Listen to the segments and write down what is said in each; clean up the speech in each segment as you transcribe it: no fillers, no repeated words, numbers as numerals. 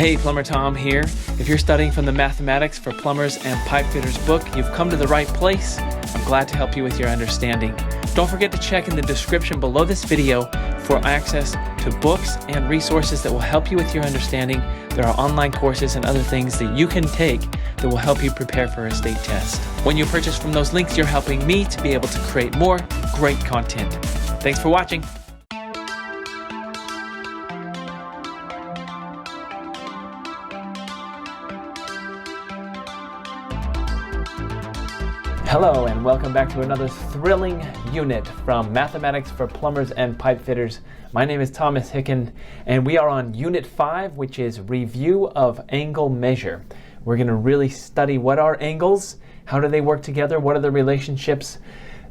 Hey, Plumber Tom here. If you're studying from the Mathematics for Plumbers and Pipefitters book, you've come to the right place. I'm glad to help you with your understanding. Don't forget to check in the description below this video for access to books and resources that will help you with your understanding. There are online courses and other things that you can take that will help you prepare for a state test. When you purchase from those links, you're helping me to be able to create more great content. Thanks for watching. Hello and welcome back to another thrilling unit from Mathematics for Plumbers and Pipefitters. My name is Thomas Hicken and we are on Unit 5, which is Review of Angle Measure. We're going to really study what are angles, how do they work together, what are the relationships.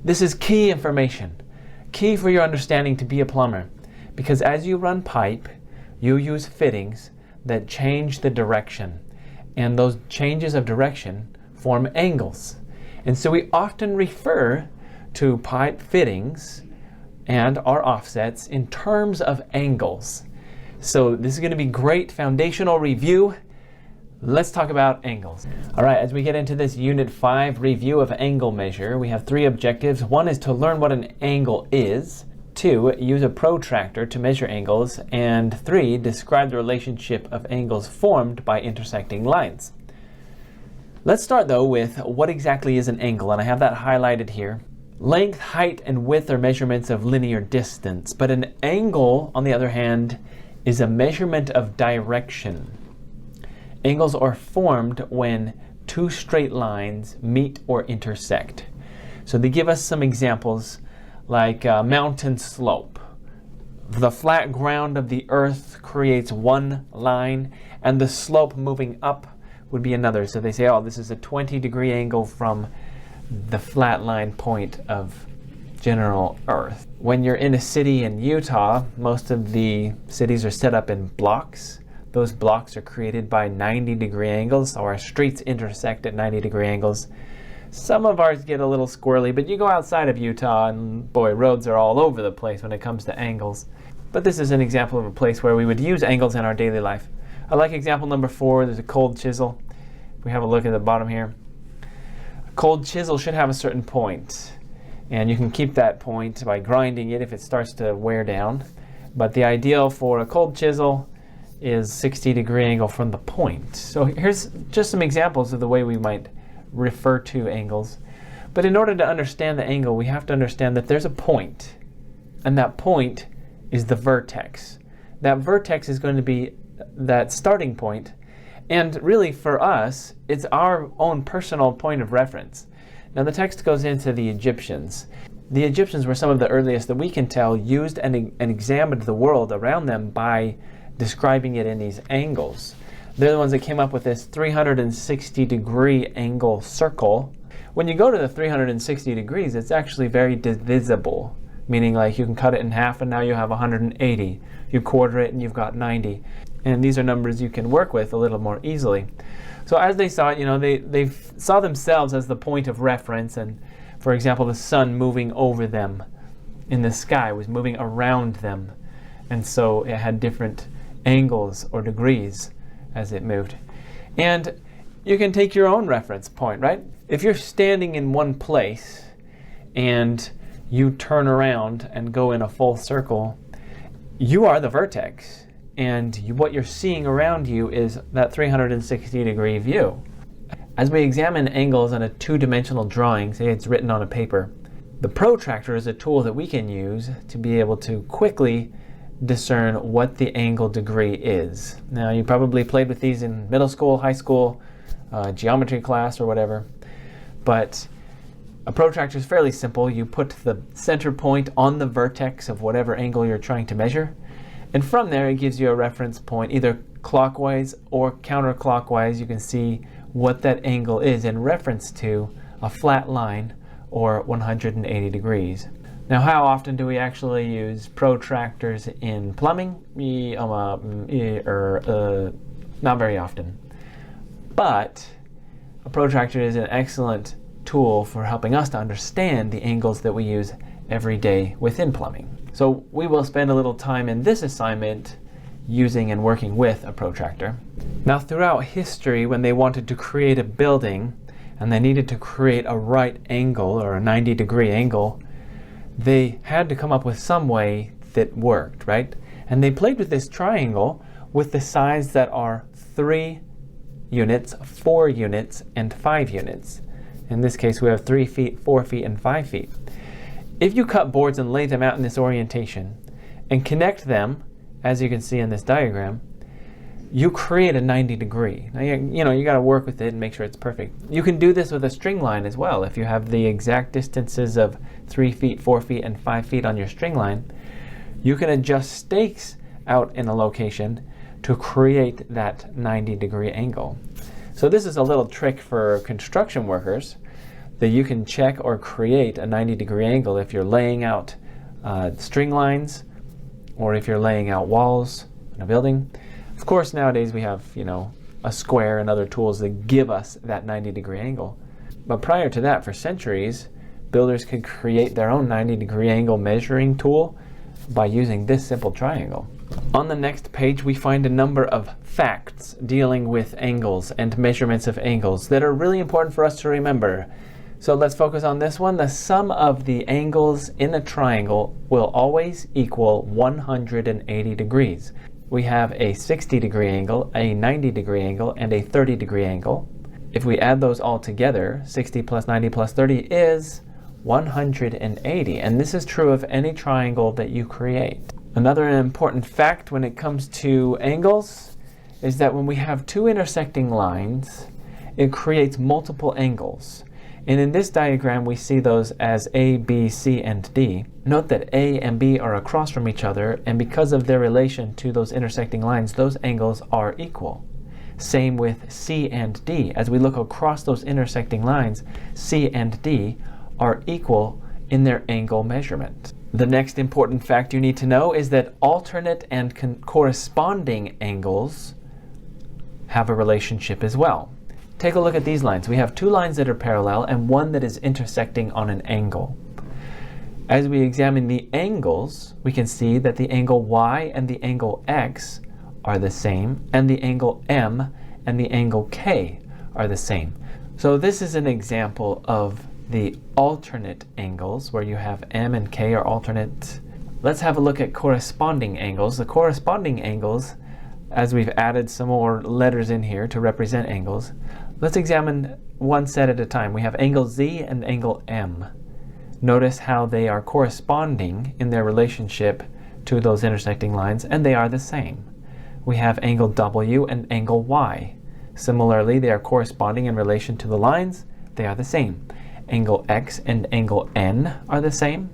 This is key information, key for your understanding to be a plumber, because as you run pipe, you use fittings that change the direction, and those changes of direction form angles. And so we often refer to pipe fittings and our offsets in terms of angles. So this is going to be great foundational review. Let's talk about angles. All right, as we get into this Unit 5 review of angle measure, we have three objectives. One is to learn what an angle is. 2, use a protractor to measure angles. And 3, describe the relationship of angles formed by intersecting lines. Let's start though with what exactly is an angle, and I have that highlighted here. Length, height, and width are measurements of linear distance, but an angle, on the other hand, is a measurement of direction. Angles are formed when two straight lines meet or intersect. So they give us some examples like a mountain slope. The flat ground of the earth creates one line, and the slope moving up would be another. So they say, oh, this is a 20-degree angle from the flat line point of general Earth. When you're in a city in Utah, most of the cities are set up in blocks. Those blocks are created by 90-degree angles, so our streets intersect at 90-degree angles. Some of ours get a little squirrely, but you go outside of Utah and boy, roads are all over the place when it comes to angles. But this is an example of a place where we would use angles in our daily life. I like example number 4, there's a cold chisel. If we have a look at the bottom here, a cold chisel should have a certain point, and you can keep that point by grinding it if it starts to wear down. But the ideal for a cold chisel is 60-degree angle from the point. So here's just some examples of the way we might refer to angles. But in order to understand the angle, we have to understand that there's a point, and that point is the vertex. That vertex is going to be that starting point, and really for us it's our own personal point of reference. Now the text goes into the Egyptians. The Egyptians were some of the earliest that we can tell used and examined the world around them by describing it in these angles. They're the ones that came up with this 360-degree angle circle. When you go to the 360 degrees, it's actually very divisible, meaning like you can cut it in half and now you have 180. You quarter it and you've got 90. And these are numbers you can work with a little more easily. So as they saw it, you know, they saw themselves as the point of reference, and for example, the sun moving over them in the sky was moving around them. And so it had different angles or degrees as it moved. And you can take your own reference point, right? If you're standing in one place and you turn around and go in a full circle, you are the vertex. And what you're seeing around you is that 360-degree view. As we examine angles on a two-dimensional drawing, say it's written on a paper, the protractor is a tool that we can use to be able to quickly discern what the angle degree is. Now, you probably played with these in middle school, high school, geometry class, or whatever, but a protractor is fairly simple. You put the center point on the vertex of whatever angle you're trying to measure, and from there it gives you a reference point, either clockwise or counterclockwise. You can see what that angle is in reference to a flat line or 180 degrees. Now, how often do we actually use protractors in plumbing? Not very often. But a protractor is an excellent tool for helping us to understand the angles that we use every day within plumbing. So we will spend a little time in this assignment using and working with a protractor. Now, throughout history, when they wanted to create a building and they needed to create a right angle or a 90-degree angle, they had to come up with some way that worked, right? And they played with this triangle with the sides that are 3 units, 4 units, and 5 units. In this case, we have 3 feet, 4 feet, and 5 feet. If you cut boards and lay them out in this orientation and connect them, as you can see in this diagram, you create a 90-degree. Now, you got to work with it and make sure it's perfect. You can do this with a string line as well. If you have the exact distances of 3 feet, 4 feet, and 5 feet on your string line, you can adjust stakes out in a location to create that 90-degree angle. So this is a little trick for construction workers that you can check or create a 90-degree angle if you're laying out string lines or if you're laying out walls in a building. Of course, nowadays we have, a square and other tools that give us that 90-degree angle. But prior to that, for centuries, builders could create their own 90-degree angle measuring tool by using this simple triangle. On the next page, we find a number of facts dealing with angles and measurements of angles that are really important for us to remember. So let's focus on this one. The sum of the angles in a triangle will always equal 180 degrees. We have a 60-degree angle, a 90-degree angle, and a 30-degree angle. If we add those all together, 60 plus 90 plus 30 is 180, and this is true of any triangle that you create. Another important fact when it comes to angles is that when we have 2 intersecting lines, it creates multiple angles. And in this diagram, we see those as A, B, C, and D. Note that A and B are across from each other, and because of their relation to those intersecting lines, those angles are equal. Same with C and D. As we look across those intersecting lines, C and D are equal in their angle measurement. The next important fact you need to know is that alternate and corresponding angles have a relationship as well. Take a look at these lines. We have 2 lines that are parallel and one that is intersecting on an angle. As we examine the angles, we can see that the angle Y and the angle X are the same, and the angle M and the angle K are the same. So this is an example of the alternate angles where you have M and K are alternate. Let's have a look at corresponding angles. The corresponding angles, as we've added some more letters in here to represent angles, let's examine one set at a time. We have angle Z and angle M. Notice how they are corresponding in their relationship to those intersecting lines, and they are the same. We have angle W and angle Y. Similarly, they are corresponding in relation to the lines. They are the same. Angle X and angle N are the same,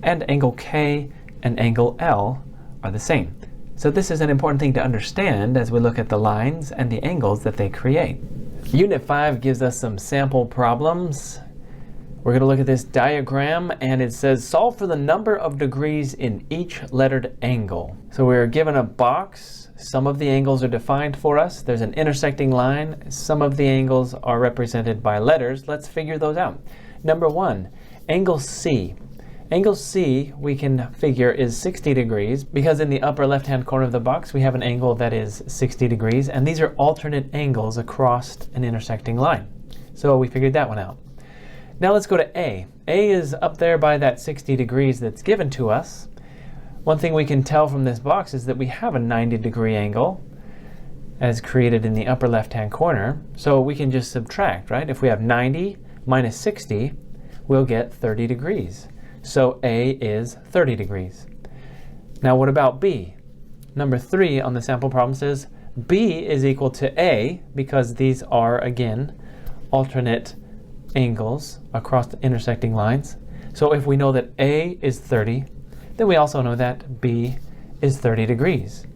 and angle K and angle L are the same. So this is an important thing to understand as we look at the lines and the angles that they create. Unit 5 gives us some sample problems. We're going to look at this diagram, and it says solve for the number of degrees in each lettered angle. So we're given a box. Some of the angles are defined for us. There's an intersecting line. Some of the angles are represented by letters. Let's figure those out. Number 1, angle C. Angle C, we can figure, is 60 degrees because in the upper left-hand corner of the box we have an angle that is 60 degrees, and these are alternate angles across an intersecting line. So we figured that one out. Now let's go to A. A is up there by that 60 degrees that's given to us. One thing we can tell from this box is that we have a 90-degree angle as created in the upper left-hand corner, so we can just subtract, right? If we have 90 minus 60, we'll get 30 degrees. So A is 30 degrees. Now what about B? Number 3 on the sample problem says B is equal to A because these are, again, alternate angles across the intersecting lines. So if we know that A is 30, then we also know that B is 30 degrees.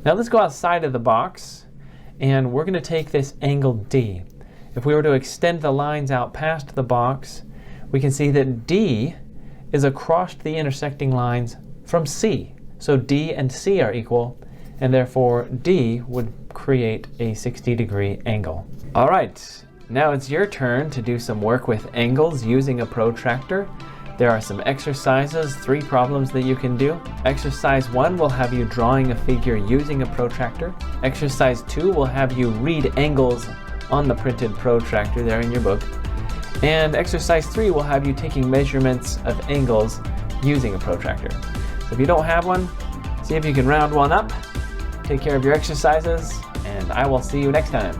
Now let's go outside of the box, and we're going to take this angle D. If we were to extend the lines out past the box, we can see that D is across the intersecting lines from C. So D and C are equal, and therefore D would create a 60-degree angle. All right, now it's your turn to do some work with angles using a protractor. There are some exercises, 3 problems that you can do. Exercise 1 will have you drawing a figure using a protractor. Exercise 2 will have you read angles on the printed protractor there in your book. And exercise 3 will have you taking measurements of angles using a protractor. So if you don't have one, see if you can round one up. Take care of your exercises, and I will see you next time.